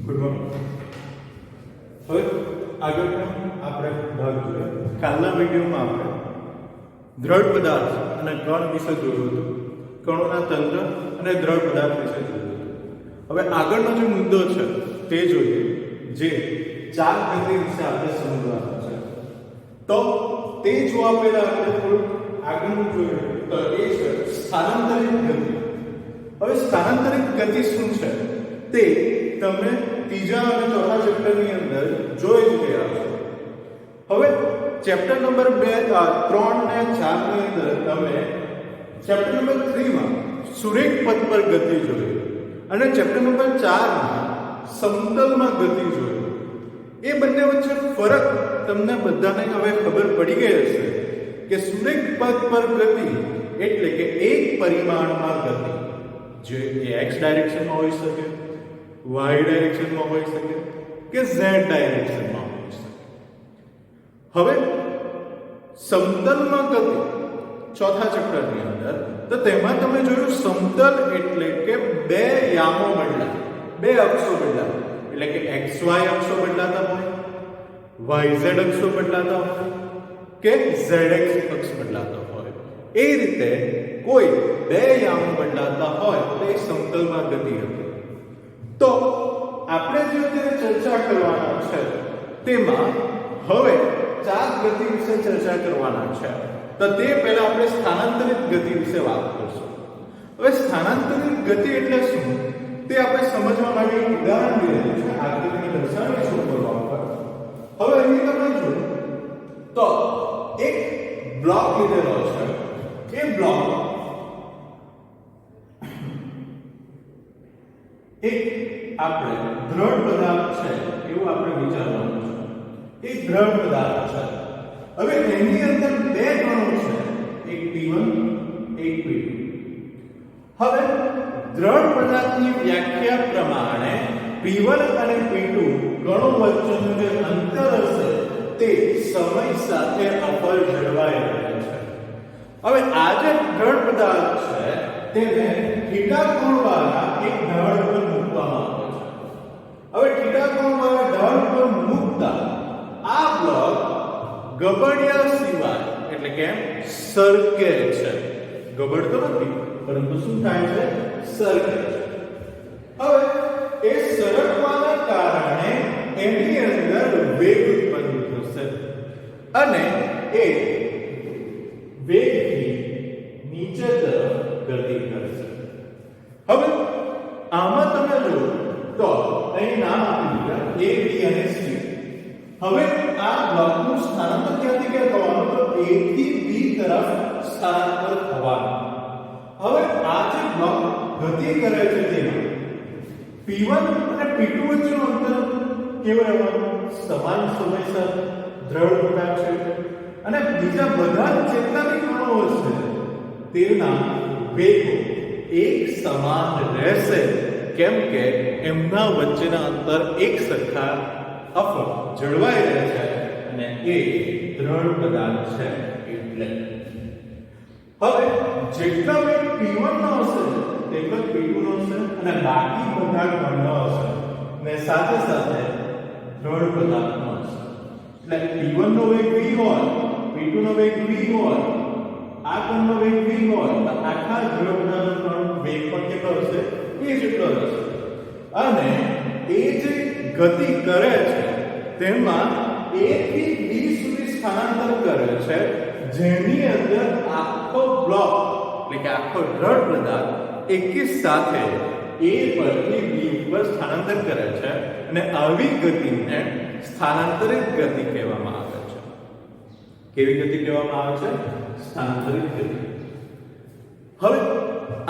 Good morning. હવે આગળનો આપણે ભાગ જોઈએ. કાલના વિડીયોમાં આપણે દ્રઢ પદાર્થ અને કણ વિશે જોયું હતું. કણોના તંત્ર અને દ્રઢ પદાર્થ વિશે જોયું હતું. હવે આગળનો જે મુદ્દો છે તે જોઈએ, જે ચાર ગતિ વિશે આપણે સમજવાનો છે. તો તે જોવા પહેલા આપણે થોડું આગળનું જોઈએ તો એ છે સ્થાનાંતરિત ગતિ. હવે સ્થાનાંતરિત ગતિ શું છે તે તમે ત્રીજા અને ચોથા ચેપ્ટરની અંદર જોઈ જ ગયા છો. હવે ચેપ્ટર નંબર 2, 3 અને 4 ની અંદર તમે ચેપ્ટર નંબર 3 માં સુરેખ પથ પર ગતિ જોઈ અને ચેપ્ટર નંબર 4 માં સમતલમાં ગતિ જોઈ. એ બંને વચ્ચે ફરક તમને બધાને હવે ખબર પડી ગઈ હશે કે સુરેખ પથ પર ગતિ એટલે કે એક પરિમાણમાં ગતિ, જે x ડાયરેક્શનમાં હોઈ શકે, y ડાયરેક્શનમાં હોઈ શકે કે z ડાયરેક્શનમાં હોઈ શકે. હવે સમતલમાં ગતિ ચોથા ચેપ્ટરની અંદર તો તેમાં તમે જોયું સમતલ એટલે કે બે યામો બદલાય, બે અક્ષો બદલાય, એટલે કે xy અક્ષો બદલાતા હોય, yz અક્ષો બદલાતા હોય કે zx અક્ષ બદલાતા હોય. એ રીતે કોઈ બે યામો બદલાતા હોય તો એ સમતલમાં ગતિ હતી. તો આપણે જે અત્યારે ચર્ચા કરવાના છે તેમાં હવે ચાર ગતિ વિશે ચર્ચા કરવાના છે. તો તે પહેલા આપણે સ્થાનાંતરિત ગતિ વિશે વાત કરીશું. હવે સ્થાનાંતરિત ગતિ એટલે શું તે આપણે સમજવા માટે એક ઉદાહરણ લીધેલું છે. આકૃતિને દર્શાવીશું બોર્ડ પર. હવે અહીં તમે જુઓ તો એક બ્લોક લીધેલો છે. એ બ્લોક એક આપણે દ્રઢ પદાર્થ છે એવું આપણે વિચારવાનું છે. એક દ્રઢ પદાર્થ છે. હવે એની અંદર બે કણો છે, એક P1 એક P2. હવે દ્રઢ પદાર્થની વ્યાખ્યા પ્રમાણે P1 અને P2 કણો વચ્ચેનું જે અંતર હશે તે સમય સાથે અપર જળવાઈ રહે છે. હવે આ જે દ્રઢ પદાર્થ છે તેને થીટા કોણવાળા એક ઢાળ પર મૂકવામાં આવે છે. હવે થીટા કોણવાળા ઢાળ પર મૂકતા આ બ્લોક ગબડ્યા સિવાય એટલે કે સરકે છે. ગબડતો નથી પરંતુ શું થાય છે? સરકે છે. હવે એ સરકવાના કારણે એની અંદર વેગ ઉત્પન્ન થશે અને એ વેગથી નીચે તરફ ગતિ કરશે. હવે આમાં તમે જો તો અહીં નામ આપી દીધા A, B અને C. હવે આ બ્લોકનું સ્થાનાંતર ક્યાંથી ક્યાં થવાનું? તો A થી B તરફ સ્થાનાંતર થવાનું. હવે આ જે બ્લોક ગતિ કરે છે તેમાં P1 અને P2 વચ્ચેનું અંતર કેવું રહેવાનું? સમાન સમયસર દ્રઢ પદાર્થ છે અને બીજા બધા જેટલા બી કણો હશે તેના વેગો એક સમાન રહેશે, કેમ કે એમના વચ્ચેના અંતર એક સરખા જળવાઈ રહે છે અને એ દ્રઢ પદાર્થ છે. એટલે હવે જેટલા વેગ P1 નો હશે તેટલો P2 નો હશે અને બાકી બધા કણનો હશે ને સાથે સાથે દ્રઢ પદાર્થ નો હશે. એટલે P1 નો વેગ v હોય, P2 નો વેગ v હોય, આ કણનો વેગ v હોય તો આખા દ્રઢ પદાર્થનો વેગ પણ કેટલો હશે? v જેટલો હશે. અને એ જે ગતિ કરે છે તેમાં A થી B સુધી સ્થાનાંતર કરે છે, જેની અંદર આખો બ્લોક એટલે કે આખો દ્રઢ પદાર્થ એકી સાથે A પરથી B ઉપર સ્થાનાંતર કરે છે અને આવી ગતિને સ્થાનાંતરિત ગતિ કહેવામાં આવે છે. કેવી ગતિ કહેવામાં આવે છે? સ્થાનાંતરિત ગતિ. હવે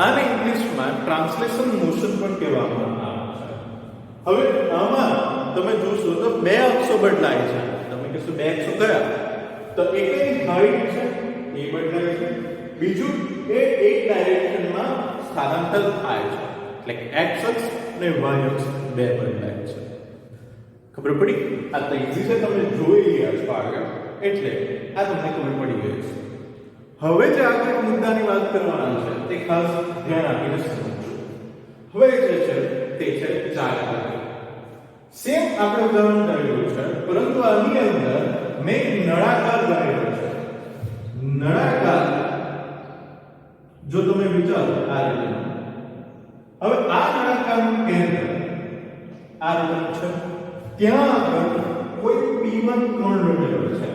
આને ઇંગ્લિશમાં ટ્રાન્સલેશન મોશન પણ કહેવામાં આવે છે. હવે આમાં તમે જોશો તો બે અક્ષો બદલાય છે. તમે કહેશો બે અક્ષો કયા? તો એકની હાઈટ છે એ બદલાય છે, બીજું એ એક ડાયરેક્શનમાં સ્થાનાંતર થાય છે એટલે કે x અક્ષ અને y અક્ષ બે બદલાય છે. ખબર પડી? આ તો ઈઝી છે, તમે જોઈ રહ્યા છો આગળ એટલે આ તમને ખબર પડી ગઈ છે. હવે જે આગળ મુદ્દાની વાત કરવાના છે તે ખાસ ધ્યાન આપીને સમજો. હવે જે છે તે છે ચાર ગતિ. સેમ આપણે ઉદાહરણ ધારેલું છે, પરંતુ આની અંદર મેં એક નળાકાર ધારેલો છે. નળાકાર જો તમે વિચારો આ રીતે, હવે આ નળાકારનું કેન્દ્ર આ રીતે છે, ત્યાં આગળ કોઈ P1 કોણ રહેલો છે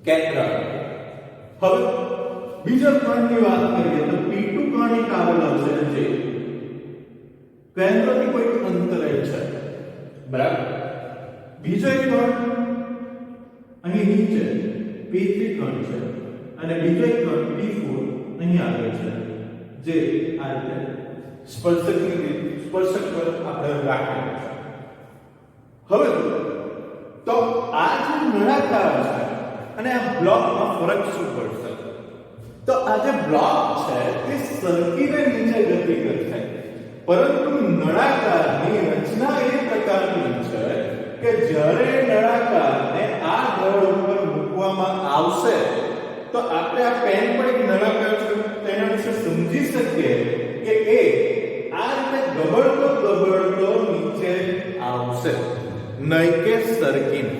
કેન્દ્ર. હવે બીજા કોણની વાત કરીએ તો P2 કોણ એક આવેલો છે જે કેન્દ્રથી કોઈ અંતરે છે, બરાબર. બીજો એક કોણ અહીં નીચે P3 કોણ છે અને બીજો એક કોણ P4 અહીં આવે છે, જે આ રીતે સ્પર્શક પર આપણે રાખેલું છે. હવે તો આ જે નળાકાર છે અને આ બ્લોકમાં ફરક શું પડશે? તો આ જે બ્લોક છે એ સરકીને નીચે ગતિ કરશે, પરંતુ નળાકારની રચના એ પ્રકારની છે કે જ્યારે નળાકારને આ દળ ઉપર મૂકવામાં આવશે તો આપણે આ પેન પર એક નળાકાર છે તેના વિશે સમજી શકીએ કે એ આ રીતે ગબડતો નીચે આવશે, નહીં કે સરકીને.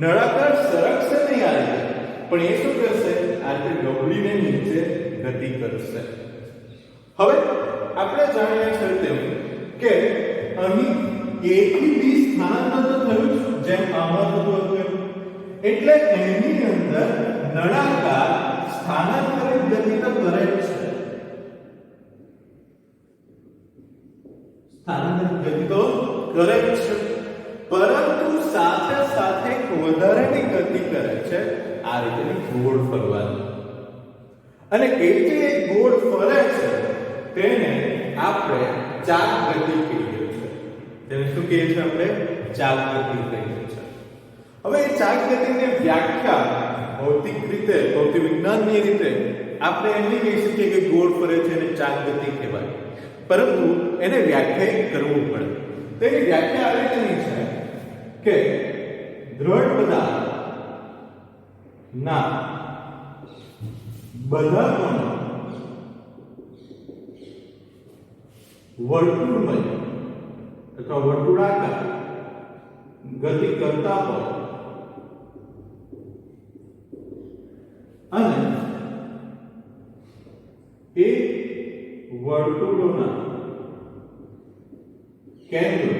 નળાકાર સરકશે નહીં આ રીતે, પણ એ શું કરશે? આ રીતે ગબડીને નીચે ગતિ કરશે. હવે આપણે જાણીએ છીએ તેમ કે અહીં A થી B સ્થાનાંતર થયું જેમ આમાં થતું હતું, એટલે એની અંદર નળાકાર સ્થાનાંતરિત ગતિ તો કરે જ છે, સ્થાનાંતરિત ગતિ તો કરે જ છે, પરંતુ સાથે સાથે એક વધારાની ગતિ કરે છે આ રીતે ગોળ ફરવાની. અને એ જે એક ગોળ ફરે છે તેને આપણે ચાક ગતિ કહીએ છીએ. તેને શું કહીએ છીએ? આપણે ચાક ગતિ કહીએ છીએ. હવે એ ચાક ગતિની વ્યાખ્યા ભૌતિક રીતે, ભૌતિક વિજ્ઞાનની રીતે આપણે એમ નહીં કહી શકીએ કે ગોળ ફરે છે અને ચાક ગતિ કહેવાય, પરંતુ એને વ્યાખ્યાયિત કરવું પડે. તેની વ્યાખ્યા આવી રીતની છે કે દ્રઢ પદાર્થ ના બધા કણો વર્તુળમય અથવા વર્તુળાકાર ગતિ કરતા હોય અને એ વર્તુળોના કેન્દ્ર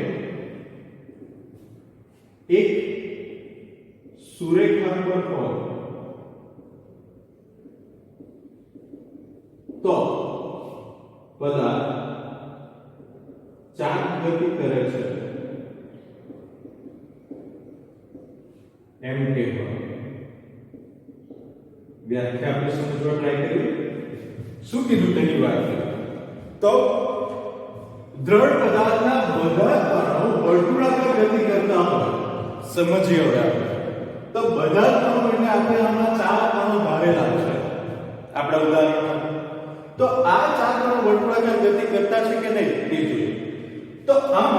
એક સુરેખા પર હોય તો પદાર્થ ચાક ગતિ કરે છે એમ કહેવાય. વ્યાખ્યા આપણે સમજવા ટ્રાય કરીએ. શું કીધું તેની વ્યાખ્યા? તો દ્રઢ પદાર્થના બધા કણો વર્તુળાકાર ગતિ કરતા હોય. સમજીએ હવે આપણે. તો બધા કણો એટલે આપણે આમાં ચાર કણો ધારેલા છે આપણા ઉદાહરણમાં. તો આ ચાર કણો વર્તુળાકાર ગતિ કરતા છે કે નહીં તે જોઈએ. તો આમ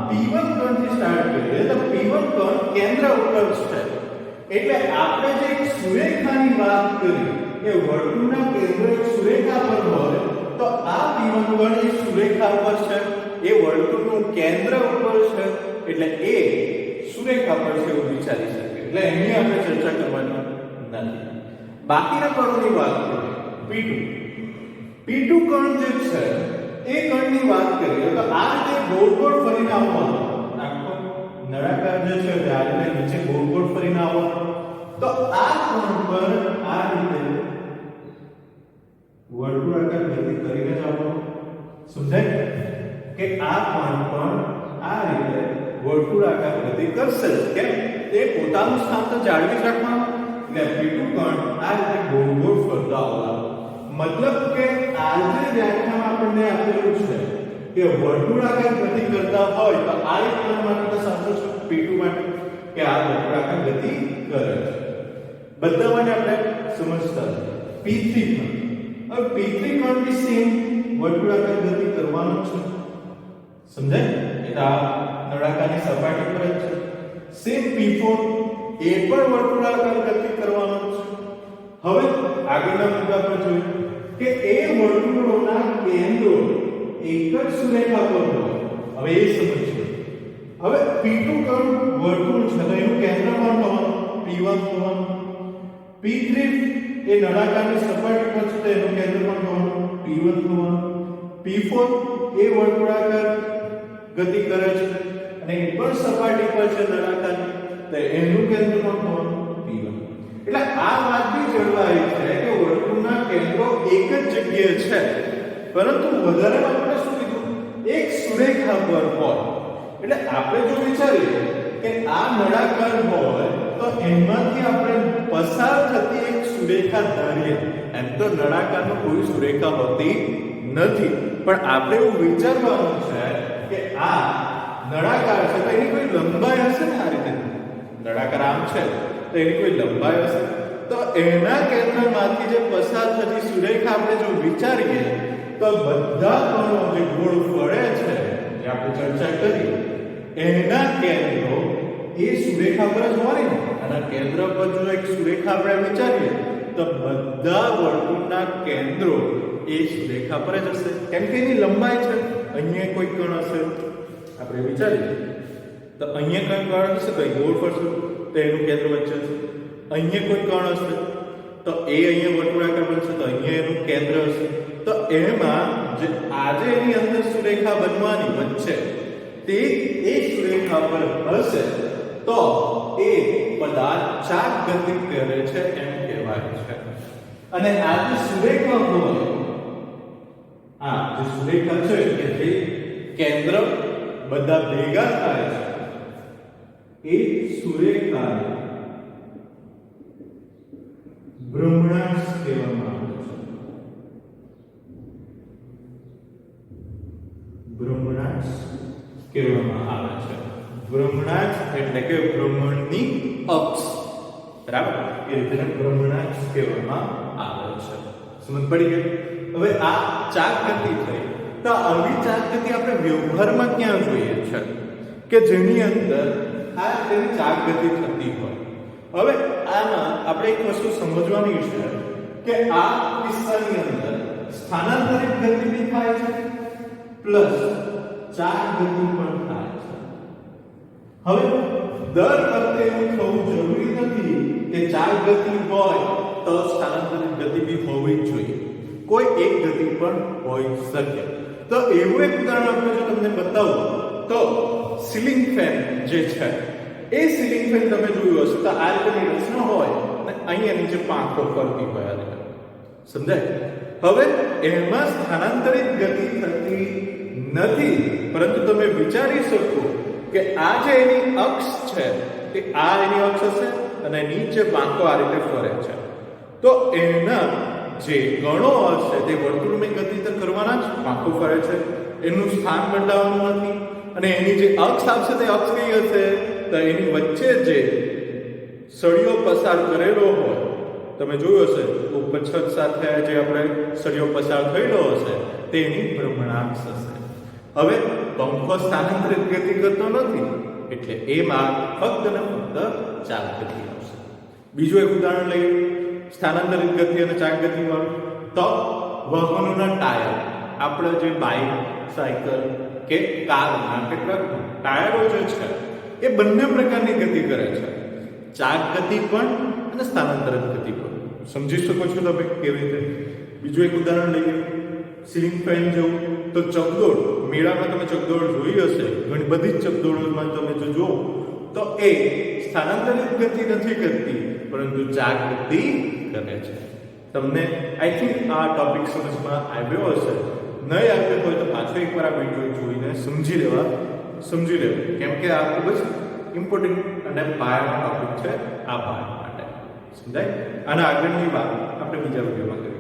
P1 કણથી સ્ટાર્ટ કરીએ તો P1 કણ કેન્દ્ર ઉપર છે, એટલે આપણે જે એક સુરેખાની વાત કરી કે વર્તુળના કેન્દ્ર એક સુરેખા પર હોય તો આ P1 કણ એક સુરેખા ઉપર છે, એ વર્તુળનું કેન્દ્ર ઉપર છે, એટલે એ સુરેખા પર છે એવું વિચારી શકીએ. એટલે એની આપણે ચર્ચા કરવાની નથી. બાકીના કણોની વાત કરીએ. P2 કણ જે છે એ કણની વાત કરીએ તો આ રીતે ગોળ ગોળ ફરીને આવવાનો, આખો નળાકાર જે છે તે આ રીતે નીચે ગોળ ગોળ ફરીને આવવાનો. તો આ કણ પર આ રીતે વર્તુળાકાર ગતિ કરીને જ આવવાનો. સમજાય કે આ કણ પણ આ રીતે વર્તુળાકાર ગતિ કરશે. કેમ? તે પોતાનું સ્થાન તો જાળવી જ રાખવાનું. એટલે P2 કણ આ રીતે ગોળ ગોળ ફરતા આવવાનો. મતલબ કે આ જે વ્યાખ્યામાં આપણને આપેલું છે કે વર્તુળાકાર ગતિ કરતા હોય તો આ એક કણ માટે તો સાચું છે P2 માટે કે આ વર્તુળાકાર ગતિ કરે છે. બધા માટે આપણે સમજતા P3 કણ. હવે P3 કણ બી સેમ વર્તુળાકાર ગતિ કરવાનો છે. સમજાય? એટલે આ નળાકારની સપાટી પર જ છે. સેમ P4 એ પણ વર્તુળાકાર ગતિ કરવાનો છે. હવે આગળના મુદ્દા પર જોઈએ કે એ વર્તુળોના કેન્દ્રો એક જ સુરેખા પર હોય. હવે એ સમજીએ. હવે P2 કણ વર્તુળ છે તો એનું કેન્દ્ર કોણ થવાનું P1 થવાનું P3 એ નળાકારની સપાટી પર છે તો એનું કેન્દ્ર કોણ થવાનું P1 થવાનું P4 એ વર્તુળાકાર ગતિ કરે છે અને એ પણ સપાટી પર છે નળાકારની તો એનું કેન્દ્ર કોણ થવાનું P1 એટલે આ વાત બી જળવાઈ છે કે વર્તુળના કેન્દ્રો એક જ જગ્યાએ છે પરંતુ વધારે આપણે શું કીધું એક સુરેખા પર હોય એટલે આપણે જો વિચારીએ કે આ નળાકાર હોય તો એમાંથી આપણે પસાર થતી એક સુરેખા ધારીએ એમ તો નળાકારનો કોઈ સુરેખા હોતી નથી પણ આપણે એવું વિચારવાનું છે કે આ નળાકાર છે તો એની કોઈ લંબાઈ હશે ને આ રીતે નળાકાર આમ છે તો એની કોઈ લંબાઈ હશે તો એના કેન્દ્રમાંથી જે પસાર થતી સુરેખા આપણે જો વિચારીએ તો બધા કણો જે ગોળ ફરે છે જે આપણે ચર્ચા કરી એના કેન્દ્રો એ સુરેખા પર જ હોય ને અને કેન્દ્ર પર જો એક સુરેખા આપણે વિચારીએ તો બધા વર્તુળના કેન્દ્રો એ સુરેખા પર જ હશે કેમ કે એની લંબાઈ છે અહીંયા કોઈ કણ હશે આપણે વિચારીએ તો અહીંયા કોઈ કણ હશે તો ગોળ ફરશે તો એનું કેન્દ્ર વચ્ચે હશે અહીંયા કોઈ કણ હશે તો એ અહીંયા વર્તુળાકાર બનશે તો અહીંયા એનું કેન્દ્ર હશે તો એમાં જે આજે એની અંદર સુરેખા બનવાની વચ્ચે તે એ સુરેખા પર હશે તો એ પદાર્થ ચાપ ગતિ કરે છે એમ કહેવાય છે અને આ જે સુરેખા હોય આ જે સુરેખા છે કે જે કેન્દ્ર બધા ભેગા થાય છે એ સુરેખા ભ્રમણાંશ કહેવામાં આવે છે ભ્રમણાંશ કહેવામાં આવે છે ભ્રમણાંશ એટલે કે ભ્રમણની અક્ષ બરાબર એ રીતે ભ્રમણાંશ કહેવામાં આવે છે સમજ પડી ગઈ હવે આ ચાક ગતિ થઈ તો આવી ચાક ગતિ આપણે વ્યવહારમાં ક્યાં જોઈએ છે કે જેની અંદર આ રીતે ચાક ગતિ થતી હોય હવે આમાં આપણે એક વસ્તુ સમજવાની છે કે આ કિસ્સાની અંદર સ્થાનાંતરિત ગતિ બી થાય છે પ્લસ ચાક ગતિ પણ થાય છે હવે દર વખતે એવું થવું જરૂરી નથી કે ચાક ગતિ હોય તો સ્થાનાંતરિત ગતિ બી હોવી જ જોઈએ કોઈ એક ગતિ પણ હોઈ શકે તો એવું એક ઉદાહરણ આપણે જો તમને બતાવું તો સીલિંગ ફેન જે છે એ સીલિંગ ફેન તમે જોયું હશે તો આ રીતની રચના હોય અને અહીંયા નીચે પાંખો ફરતી હોય આ રીતે સમજાય હવે એમાં સ્થાનાંતરિત ગતિ થતી નથી પરંતુ તમે વિચારી શકો કે આ જે એની અક્ષ છે તે આ એની અક્ષ હશે અને નીચે પાંખો આ રીતે ફરે છે તો એના જે ગણો હશે તે વર્તુળની ગતિ તો કરવાના જ પાંખો ફરે છે એનું સ્થાન બદલાવાનું નથી અને એની જે અક્ષ આવશે તે અક્ષ કઈ હશે તો એની વચ્ચે જે સળિયો પસાર કરેલો હોય તમે જોયું હશે ઉપર છત સાથે જે આપણે સળિયો પસાર થયેલો હશે તેની ભ્રમણાંશ હશે હવે પંખો સ્થાનાંતરિત ગતિ કરતો નથી એટલે એમાં ફક્ત ને ફક્ત ચાક ગતિ આવશે બીજું એક ઉદાહરણ લઈએ સ્થાનાંતરિત ગતિ અને ચાક ગતિ વાળું તો વાહનોના ટાયર આપણે જે બાઇક સાયકલ કે કારના કે ટ્રકના ટાયરો જે છે એ બંને પ્રકારની ગતિ કરે છે ચાક ગતિ પણ અને સ્થાનાંતરિત ગતિ પણ સમજી શકો છો તમે કેવી રીતે બીજું એક ઉદાહરણ લઈએ સીલિંગ ફેન જેવું તો ચકડોળ મેળામાં તમે ચકડોળ જોઈ હશે ઘણી બધી જ ચકડોળોમાં તમે જો જુઓ તો એ સ્થાનાંતરિત ગતિ નથી કરતી પરંતુ ચાક ગતિ કરે છે તમને આઈ થિંક આ ટોપિક સમજમાં આવ્યો હશે નહીં આવ્યો હોય તો પાછો એકવાર આ વિડીયો જોઈને સમજી લેવું કેમ કે આ ખૂબ જ ઇમ્પોર્ટન્ટ અને પાયાનો ટોપિક છે આ પાઠ માટે સમજાય અને આગળની વાત આપણે બીજા વિડીયોમાં